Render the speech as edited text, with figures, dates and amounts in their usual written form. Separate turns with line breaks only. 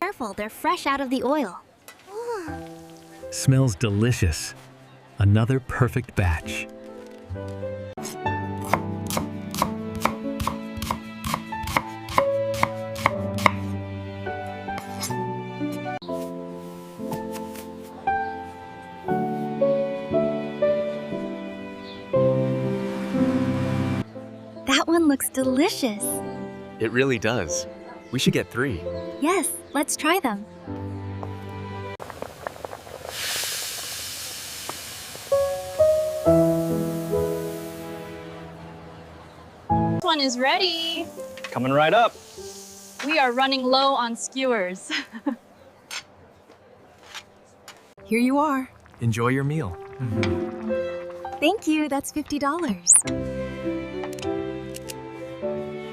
Careful, they're fresh out of the oil.
Smells delicious. Another perfect batch.
That one looks delicious.
It really does. We should get 3.
Yes, let's try them.
This one is ready.
Coming right up.
We are running low on skewers.
Here you are. Enjoy your meal.
Thank you, that's $50.